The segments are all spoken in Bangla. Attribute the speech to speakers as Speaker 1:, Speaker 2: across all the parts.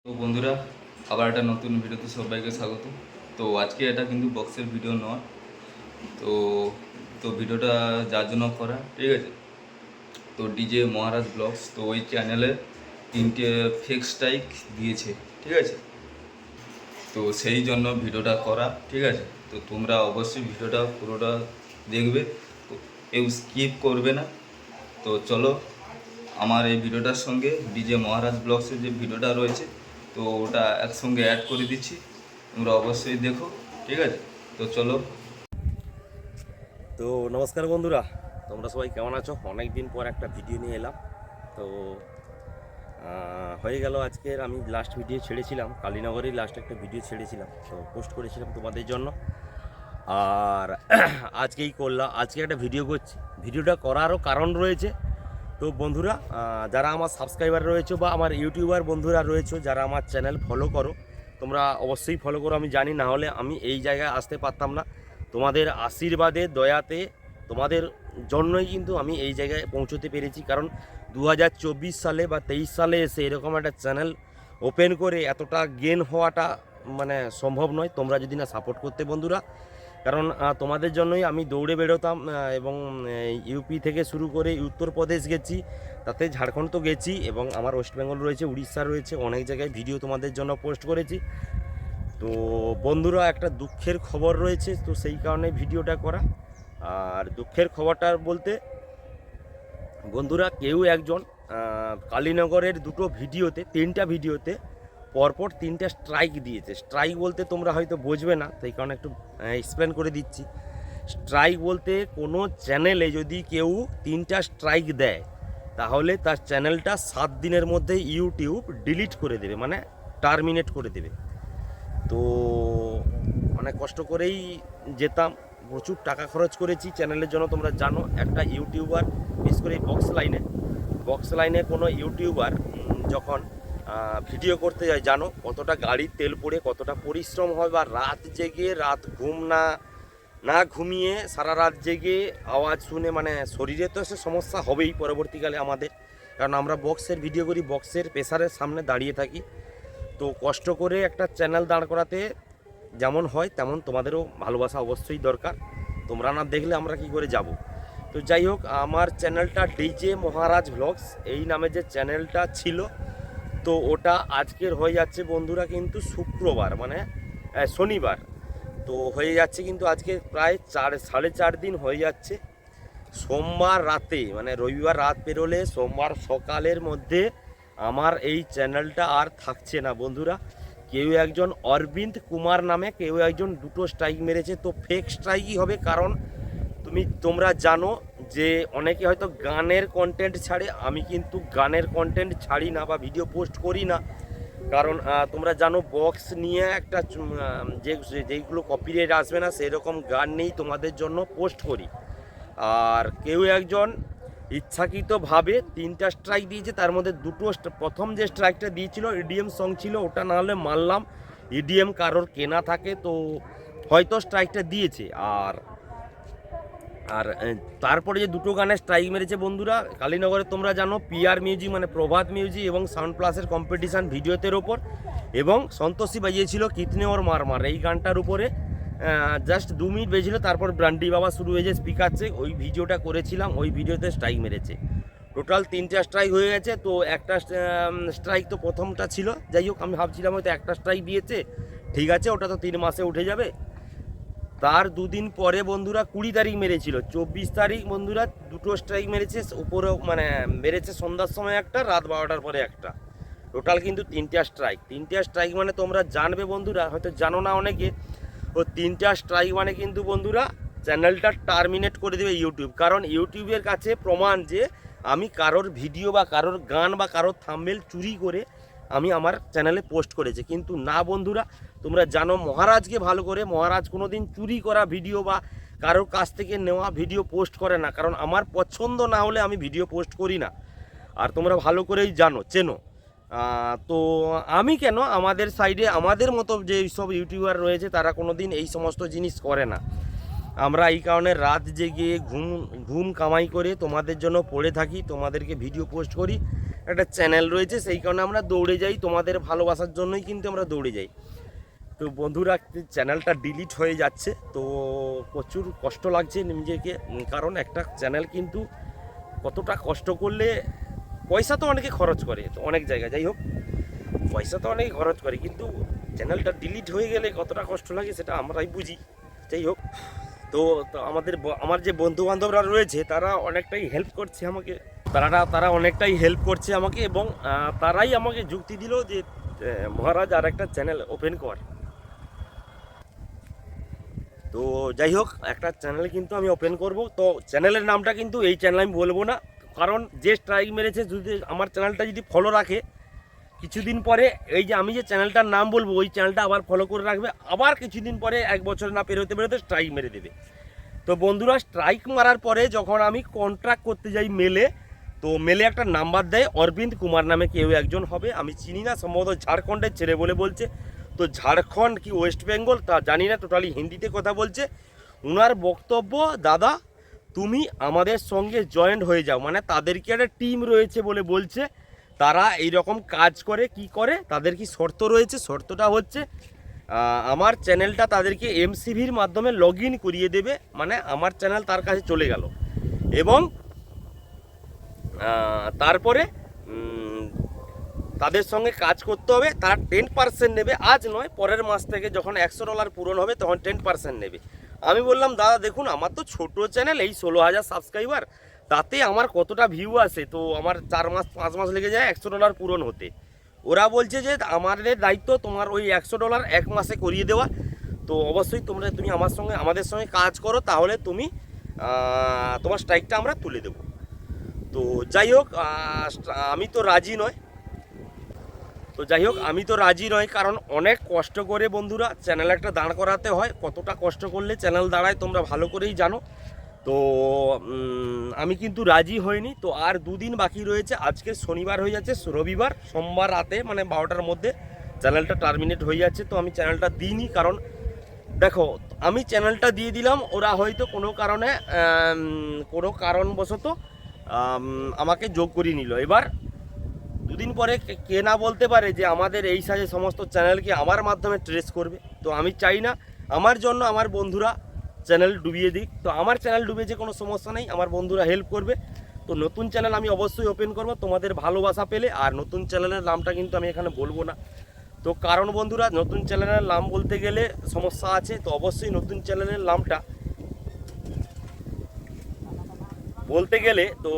Speaker 1: তো বন্ধুরা, আবার একটা নতুন ভিডিওতে সবাইকে স্বাগত। তো আজকে এটা কিন্তু বক্সের ভিডিও নয়। তো তো ভিডিওটা যার জন্য করা, ঠিক আছে। তো ডিজে মহারাজ ব্লগস, তো ওই চ্যানেলে 3টে ফেক স্ট্রাইক দিয়েছে, ঠিক আছে। তো সেই জন্য ভিডিওটা করা, ঠিক আছে। তো তোমরা অবশ্যই ভিডিওটা পুরোটা দেখবে, তো কেউ স্কিপ করবে না। তো চলো আমার এই ভিডিওটার সঙ্গে ডিজে মহারাজ ব্লগসের যে ভিডিওটা রয়েছে, তো ওটা একসঙ্গে অ্যাড করে দিচ্ছি, তোমরা অবশ্যই দেখো, ঠিক আছে। তো চলো।
Speaker 2: তো নমস্কার বন্ধুরা, তোমরা সবাই কেমন আছো? অনেক দিন পর একটা ভিডিও নিয়ে এলাম। তো হয়ে গেল আজকের আমি লাস্ট ভিডিও ছেড়েছিলাম, কালীনগরেই লাস্ট একটা ভিডিও ছেড়েছিলাম, তো পোস্ট করেছিলাম তোমাদের জন্য। আর আজকেই করলাম, আজকে একটা ভিডিও করছি। ভিডিওটা করারও কারণ রয়েছে। তো বন্ধুরা, যারা আমার সাবস্ক্রাইবার রয়েছে বা আমার ইউটিউবার বন্ধুরা রয়েছে, যারা আমার চ্যানেল ফলো করো, তোমরা অবশ্যই ফলো করো। আমি জানি, না হলে আমি এই জায়গায় আসতে পারতাম না। তোমাদের আশীর্বাদে, দয়াতে, তোমাদের জন্যই কিন্তু আমি এই জায়গায় পৌঁছতে পেরেছি। কারণ 2024 সালে বা 23 সালে এসে এরকম একটা চ্যানেল ওপেন করে এতটা গেন হওয়াটা মানে সম্ভব নয়, তোমরা যদি না সাপোর্ট করতে বন্ধুরা। কারণ তোমাদের জন্যই আমি দৌড়ে বেরোতাম, এবং ইউপি থেকে শুরু করে উত্তরপ্রদেশ গেছি, তাতে ঝাড়খণ্ড তো গেছি, এবং আমার ওয়েস্ট বেঙ্গল রয়েছে, উড়িষ্যা রয়েছে, অনেক জায়গায় ভিডিও তোমাদের জন্য পোস্ট করেছি। তো বন্ধুরা, একটা দুঃখের খবর রয়েছে, তো সেই কারণে ভিডিওটা করা। আর দুঃখের খবরটা বলতে বন্ধুরা, কেউ একজন কালীনগরের দুটো ভিডিওতে, 3টা ভিডিওতে পরপর 3টা স্ট্রাইক দিয়েছে। স্ট্রাইক বলতে তোমরা হয়তো বুঝবে না, সেই কারণে একটু এক্সপ্লেন করে দিচ্ছি। স্ট্রাইক বলতে কোনো চ্যানেলে যদি কেউ 3টা স্ট্রাইক দেয়, তাহলে তার চ্যানেলটা 7 দিনের মধ্যে ইউটিউব ডিলিট করে দেবে, মানে টার্মিনেট করে দেবে। তো অনেক কষ্ট করেই যেতাম, প্রচুর টাকা খরচ করেছি চ্যানেলের জন্য। তোমরা জানো, একটা ইউটিউবার, বিশেষ করে বক্স লাইনে কোনো ইউটিউবার যখন ভিডিও করতে যায়, জানো কতটা গাড়ির তেল পড়ে, কতটা পরিশ্রম হয়, বা রাত জেগে, রাত ঘুম না ঘুমিয়ে সারা রাত জেগে আওয়াজ শুনে, মানে শরীরে তো সে সমস্যা হবেই পরবর্তীকালে আমাদের, কারণ আমরা বক্সের ভিডিও করি, বক্সের প্রেসারের সামনে দাঁড়িয়ে থাকি। তো কষ্ট করে একটা চ্যানেল দাঁড় করাতে যেমন হয়, তেমন তোমাদেরও ভালোবাসা অবশ্যই দরকার। তোমরা না দেখলে আমরা কি করে যাব। তো যাই হোক, আমার চ্যানেলটা ডিজে মহারাজ ব্লগস এই নামে যে চ্যানেলটা ছিল, তো ওটা আজকের হয়ে যাচ্ছে বন্ধুরা কিন্তু শুক্রবার, মানে শনিবার। তো হয়ে যাচ্ছে কিন্তু আজকে প্রায় 4-4.5 দিন হয়ে যাচ্ছে। সোমবার রাতে, মানে রবিবার রাত পেরোলে সোমবার সকালের মধ্যে আমার এই চ্যানেলটা আর থাকছে না বন্ধুরা। কেউ একজন অরবিন্দ কুমার নামে কেউ একজন দুটো স্ট্রাইক মেরেছে। তো ফেক স্ট্রাইকই হবে, কারণ তোমরা জানো যে অনেকে হয়তো গানের কন্টেন্ট ছাড়ে, আমি কিন্তু গানের কন্টেন্ট ছাড়ি না বা ভিডিও পোস্ট করি না। কারণ তোমরা জানো, বক্স নিয়ে একটা যেইগুলো কপিরাইট আসবে না সেরকম গান নেই, তোমাদের জন্য পোস্ট করি। আর কেউ একজন ইচ্ছাকৃতভাবে 3টা স্ট্রাইক দিয়েছে, তার মধ্যে দুটো, প্রথম যে স্ট্রাইকটা দিয়েছিল ইডিএম সং ছিল, ওটা না হলে মানলাম ইডিএম কারোর কেনা থাকে, তো হয়তো স্ট্রাইকটা দিয়েছে। আর আর তারপরে যে দুটো গানে স্ট্রাইক মেরেছে বন্ধুরা, কালীনগরে তোমরা জানো পিআর মিউজিক, মানে প্রভাত মিউজিক এবং সাউন্ড প্লাসের কম্পিটিশান ভিডিওতের ওপর, এবং সন্তোষী বাজিয়েছিল কিতনে ওর মারমার, এই গানটার উপরে জাস্ট 2 মিনিট বেজেছিল, তারপর ব্রান্ডি বাবা শুরু হয়েছে স্পিকার চেক, ওই ভিডিওটা করেছিলাম, ওই ভিডিওতে স্ট্রাইক মেরেছে। টোটাল 3টা স্ট্রাইক হয়ে গেছে। তো একটা স্ট্রাইক তো প্রথমটা ছিল, যাই হোক আমি ভাবছিলাম হয়তো একটা স্ট্রাইক দিয়েছে, ঠিক আছে, ওটা তো 3 মাসে উঠে যাবে। তার 2 দিন পরে বন্ধুরা 20 তারিখ মেরেছিল, 24 তারিখ বন্ধুরা দুটো স্ট্রাইক মেরেছে, উপরে মানে মেরেছে সন্ধ্যার সময় একটা, রাত 12টার পরে একটা। টোটাল কিন্তু 3টা স্ট্রাইক মানে তোমরা জানবে বন্ধুরা, হয়তো জানো না অনেকে। ও 3টা স্ট্রাইক মানে কিন্তু বন্ধুরা চ্যানেলটা টার্মিনেট করে দেবে ইউটিউব। কারণ ইউটিউবের কাছে প্রমাণ যে আমি কারোর ভিডিও বা কারোর গান বা কারোর থাম্বনেল চুরি করে আমি আমার চ্যানেলে পোস্ট করেছি, কিন্তু না বন্ধুরা, তোমরা জানো মহারাজকে ভালো করে, মহারাজ কোনো দিন চুরি করা ভিডিও বা কারোর কাছ থেকে নেওয়া ভিডিও পোস্ট করে না, কারণ আমার পছন্দ না হলে আমি ভিডিও পোস্ট করি না। আর তোমরা ভালো করেই জানো, চেনো। তো আমি কেন, আমাদের সাইডে আমাদের মতো যে সব ইউটিউবার রয়েছে তারা কোনো দিন এই সমস্ত জিনিস করে না। আমরা এই কারণে রাত জেগে ঘুম কামাই করে তোমাদের জন্য পড়ে থাকি, তোমাদেরকে ভিডিও পোস্ট করি, একটা চ্যানেল রয়েছে, সেই কারণে আমরা দৌড়ে যাই, তোমাদের ভালোবাসার জন্যই কিন্তু আমরা দৌড়ে যাই। তো বন্ধুরা চ্যানেলটা ডিলিট হয়ে যাচ্ছে, তো প্রচুর কষ্ট লাগছে নিজেকে, কারণ একটা চ্যানেল কিন্তু কতটা কষ্ট করলে, পয়সা তো অনেকে খরচ করে তো অনেক জায়গায়, যাই হোক পয়সা তো অনেকে খরচ করে, কিন্তু চ্যানেলটা ডিলিট হয়ে গেলে কতটা কষ্ট লাগে সেটা আমরাই বুঝি। যাই হোক, তো আমার যে বন্ধু বান্ধবরা রয়েছে তারা অনেকটাই হেল্প করছে আমাকে, তারা অনেকটাই হেল্প করছে আমাকে, এবং তারাই আমাকে যুক্তি দিল যে মহারাজ আর একটা চ্যানেল ওপেন কর। তো যাই হোক, একটা চ্যানেল কিন্তু আমি ওপেন করব। তো চ্যানেলের নামটা কিন্তু এই চ্যানেল আমি বলবো না, কারণ যে স্ট্রাইক মেরেছে যদি আমার চ্যানেলটা যদি ফলো রাখে, কিছুদিন পরে এই যে আমি যে চ্যানেলটার নাম বলবো ওই চ্যানেলটা আবার ফলো করে রাখবে, আবার কিছুদিন পরে 1 বছর না পেরোতে স্ট্রাইক মেরে দেবে। তো বন্ধুরা স্ট্রাইক মারার পরে যখন আমি কন্ট্রাক্ট করতে যাই মেলে, তো মেলে একটা নাম্বার দেয়, অরবিন্দ কুমার নামে কেউ একজন হবে, আমি চিনি না, সম্ভবত ঝাড়খণ্ডের ছেলে বলে বলছে। তো ঝাড়খণ্ড কি ওয়েস্ট বেঙ্গল তা জানি না, টোটালি হিন্দিতে কথা বলছে। ওনার বক্তব্য, দাদা তুমি আমাদের সঙ্গে জয়েন্ট হয়ে যাও, মানে তাদেরকে একটা টিম রয়েছে বলে বলছে, তারা এই রকম কাজ করে, কি করে, তাদের কি শর্ত রয়েছে, শর্তটা হচ্ছে আমার চ্যানেলটা তাদেরকে এমসিভির মাধ্যমে লগ ইন করিয়ে দেবে, মানে আমার চ্যানেল তার কাছে চলে গেল, এবং তারপরে তাদের সঙ্গে কাজ করতে হবে, তারা 10% নেবে, আজ নয় পরের মাস থেকে যখন $100 পূরণ হবে তখন 10% নেবে। আমি বললাম দাদা দেখুন আমার তো ছোটো চ্যানেল, এই 16,000 সাবস্ক্রাইবার, তাতে আমার কতটা ভিউ আসে, তো আমার 4 মাস 5 মাস লেগে যায় $100 পূরণ হতে। ওরা বলছে যে আমাদের দায়িত্ব তোমার ওই $100 1 মাসে করিয়ে দেওয়া, তো অবশ্যই তুমি আমাদের সঙ্গে কাজ করো, তাহলে তুমি তোমার স্ট্রাইকটা আমরা তুলে দেবো। তো যাই হোক, আমি তো রাজি নয়। কারণ অনেক কষ্ট করে বন্ধুরা চ্যানেল একটা দাঁড় করাতে হয়, কতটা কষ্ট করলে চ্যানেল দাঁড়ায় তোমরা ভালো করেই জানো। তো আমি কিন্তু রাজি হইনি। তো আর 2 দিন বাকি রয়েছে, আজকে শনিবার হয়ে যাচ্ছে, রবিবার সোমবার রাতে মানে 12টার মধ্যে চ্যানেলটা টার্মিনেট হয়ে যাচ্ছে। তো আমি চ্যানেলটা দিইনি, কারণ দেখো আমি চ্যানেলটা দিয়ে দিলাম, ওরা হয়তো কোনো কারণবশত আমাকে যোগ করিয়ে নিল। এবার 2 দিন পরে কে না বলতে পারে যে আমাদের এই সাজে সমস্ত চ্যানেলকে আমার মাধ্যমে ট্রেস করবে। তো আমি চাই না আমার জন্য আমার বন্ধুরা চ্যানেল ডুবিয়ে দিক। তো আমার চ্যানেল ডুবেছে কোনো সমস্যা নেই, আমার বন্ধুরা হেল্প করবে। তো নতুন চ্যানেল আমি অবশ্যই ওপেন করব তোমাদের ভালোবাসা পেলে। আর নতুন চ্যানেলের নামটা কিন্তু আমি এখানে বলবো না, তো কারণ বন্ধুরা নতুন চ্যানেলের নাম বলতে গেলে সমস্যা আছে। তো অবশ্যই নতুন চ্যানেলের নামটা বলতে গেলে, তো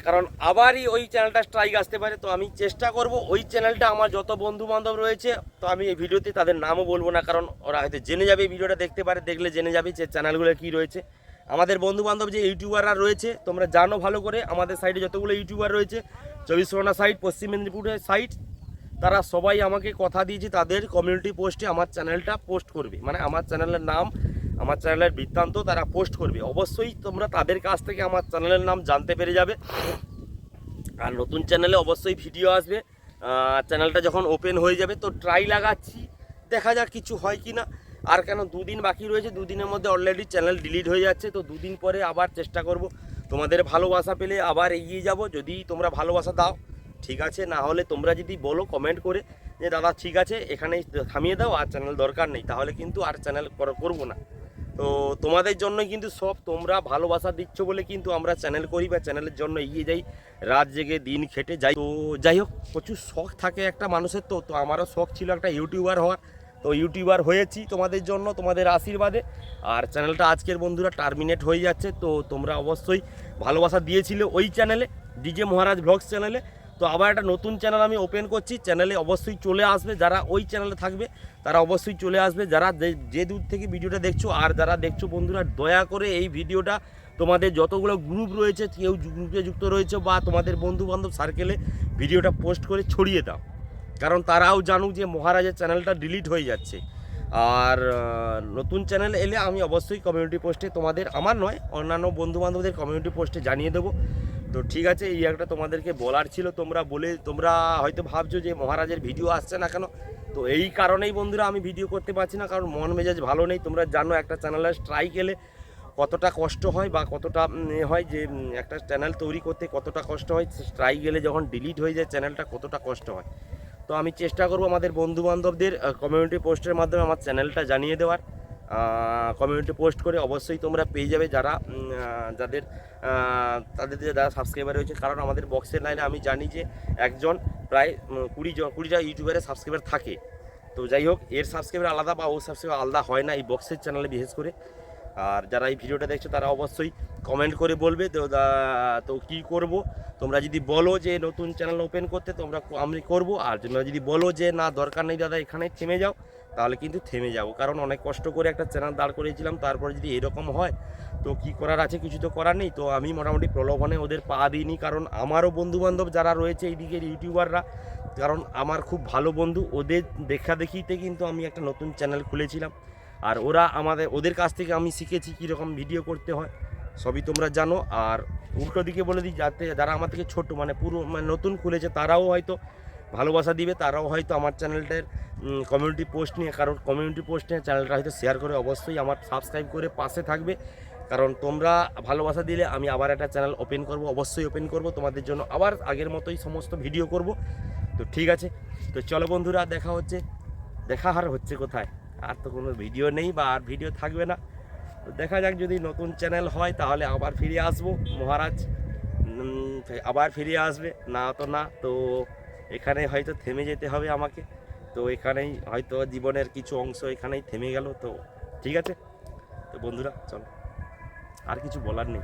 Speaker 2: কারণ আবারই ওই চ্যানেলটা স্ট্রাইক আসতে পারে। তো আমি চেষ্টা করব ওই চ্যানেলটা, আমার যত বন্ধু বান্ধব রয়েছে, তো আমি এই ভিডিওতে তাদের নামও বলবো না, কারণ ওরা হয়তো জেনে যাবে, ভিডিওটা দেখতে পারে, দেখলে জেনে যাবে যে চ্যানেলগুলো কী রয়েছে। আমাদের বন্ধু বান্ধব যে ইউটিউবাররা রয়েছে তোমরা জানো ভালো করে, আমাদের সাইডে যতগুলো ইউটিউবার রয়েছে, 24 পরগনা সাইড, পশ্চিম মেদিনীপুরের সাইড, তারা সবাই আমাকে কথা দিয়েছে তাদের কমিউনিটি পোস্টে আমার চ্যানেলটা পোস্ট করবে, মানে আমার চ্যানেলের নাম, আমার চ্যানেলের বৃত্তান্ত তারা পোস্ট করবে। অবশ্যই তোমরা তাদের কাছ থেকে আমার চ্যানেলের নাম জানতে পেরে যাবে। আর নতুন চ্যানেলে অবশ্যই ভিডিও আসবে, চ্যানেলটা যখন ওপেন হয়ে যাবে। তো ট্রাই লাগাচ্ছি, দেখা যাক কিছু হয় কি না। আর কেন 2 দিন বাকি রয়েছে, 2 দিনের মধ্যে অলরেডি চ্যানেল ডিলিট হয়ে যাচ্ছে। তো 2 দিন পরে আবার চেষ্টা করব, তোমাদের ভালোবাসা পেলে আবার এগিয়ে যাব। যদি তোমরা ভালোবাসা দাও ঠিক আছে, না হলে তোমরা যদি বলো কমেন্ট করে যে দাদা ঠিক আছে এখানেই থামিয়ে দাও, আর চ্যানেল দরকার নেই, তাহলে কিন্তু আর চ্যানেল করব না। তো তোমাদের জন্য কিন্তু সব তোমরা ভালোবাসা দিচ্ছ বলে কিন্তু আমরা চ্যানেল করি বা চ্যানেলের জন্য এগিয়ে যাই, রাত জেগে দিন খেটে যাই। তো যাই হোক, প্রচুর শখ থাকে একটা মানুষের। তো আমারও শখ ছিল একটা ইউটিউবার হওয়ার, তো ইউটিউবার হয়েছি তোমাদের জন্য, তোমাদের আশীর্বাদে। আর চ্যানেলটা আজকের বন্ধুরা টার্মিনেট হয়ে যাচ্ছে। তো তোমরা অবশ্যই ভালোবাসা দিয়েছিলে ওই চ্যানেলে, ডিজে মহারাজ ব্লগস চ্যানেলে। তো আবার একটা নতুন চ্যানেল আমি ওপেন করছি, চ্যানেলে অবশ্যই চলে আসবে, যারা ওই চ্যানেলে থাকবে তারা অবশ্যই চলে আসবে, যারা যে দূর থেকে ভিডিওটা দেখছো। আর যারা দেখছো বন্ধুরা, দয়া করে এই ভিডিওটা তোমাদের যতগুলো গ্রুপ রয়েছে, কেউ গ্রুপে যুক্ত রয়েছে বা তোমাদের বন্ধু বান্ধব সার্কেলে ভিডিওটা পোস্ট করে ছড়িয়ে দাও, কারণ তারাও জানুক যে মহারাজের চ্যানেলটা ডিলিট হয়ে যাচ্ছে। আর নতুন চ্যানেল এলে আমি অবশ্যই কমিউনিটি পোস্টে তোমাদের, আমার নয় অন্যান্য বন্ধু বান্ধবদের কমিউনিটি পোস্টে জানিয়ে দেবো। তো ঠিক আছে, এই একটা তোমাদেরকে বলার ছিল। তোমরা হয়তো ভাবছো যে মহারাজের ভিডিও আসছে না কেন, তো এই কারণেই বন্ধুরা আমি ভিডিও করতে পারছি না, কারণ মন মেজাজ ভালো নেই। তোমরা জানো একটা চ্যানেলের স্ট্রাইক এলে কতটা কষ্ট হয় বা কতটা হয় যে একটা চ্যানেল তৈরি করতে কতটা কষ্ট হয়, স্ট্রাইক গেলে যখন ডিলিট হয়ে যায় চ্যানেলটা কতটা কষ্ট হয়। তো আমি চেষ্টা করব আমাদের বন্ধুবান্ধবদের কমিউনিটি পোস্টের মাধ্যমে আমার চ্যানেলটা জানিয়ে দেওয়ার। কমিউনিটি পোস্ট করে অবশ্যই তোমরা পেয়ে যাবে যারা যাদের তাদের যারা সাবস্ক্রাইবার রয়েছে, কারণ আমাদের বক্সের লাইনে আমি জানি যে একজন প্রায় 20টা ইউটিউবারের সাবস্ক্রাইবার থাকে। তো যাই হোক, এর সাবস্ক্রাইবার আলাদা বা ওর সাবস্ক্রাইবার আলাদা হয় না এই বক্সের চ্যানেলে বিশেষ করে। আর যারা এই ভিডিওটা দেখছো তারা অবশ্যই কমেন্ট করে বলবে। তো কী করব, তোমরা যদি বলো যে নতুন চ্যানেল ওপেন করতে আমি করব, আর তোমরা যদি বলো যে না দরকার নেই দাদা এখানে থেমে যাও, তাহলে কিন্তু থেমে যাব। কারণ অনেক কষ্ট করে একটা চ্যানেল দাঁড় করিয়েছিলাম, তারপরে যদি এরকম হয় তো কি করার আছে, কিছু তো করার নেই। তো আমি মোটামুটি প্রলোভনে ওদের পা দিইনি, কারণ আমারও বন্ধুবান্ধব যারা রয়েছে এইদিকের ইউটিউবাররা, কারণ আমার খুব ভালো বন্ধু, ওদের দেখিতে কিন্তু আমি একটা নতুন চ্যানেল খুলেছিলাম। আর ওদের কাছ থেকে আমি শিখেছি কীরকম ভিডিও করতে হয়, সবই তোমরা জানো। আর উল্টো দিকে বলে দিই, যারা আমার থেকে ছোট মানে নতুন খুলেছে তারাও হয়তো ভালোবাসা দিবে, তারাও হয়তো আমার চ্যানেলটার কমিউনিটি পোস্ট নিয়ে, কারণ কমিউনিটি পোস্ট নিয়ে চ্যানেলটা হয়তো শেয়ার করে অবশ্যই আমার সাবস্ক্রাইব করে পাশে থাকবে। কারণ তোমরা ভালোবাসা দিলে আমি আবার একটা চ্যানেল ওপেন করব, অবশ্যই ওপেন করব তোমাদের জন্য, আবার আগের মতোই সমস্ত ভিডিও করব। তো ঠিক আছে, তো চলো বন্ধুরা, দেখা আর হচ্ছে কোথায়, আর তো কোনো ভিডিও নেই বা আর ভিডিও থাকবে না। তো দেখা যাক, যদি নতুন চ্যানেল হয় তাহলে আবার ফিরে আসবো, মহারাজ আবার ফিরে আসবে, না তো না। তো এখানে হয়তো থেমে যেতে হবে আমাকে, তো এখানেই হয়তো জীবনের কিছু অংশ এখানেই থেমে গেল। তো ঠিক আছে, তো বন্ধুরা চলো, আর কিছু বলার নেই।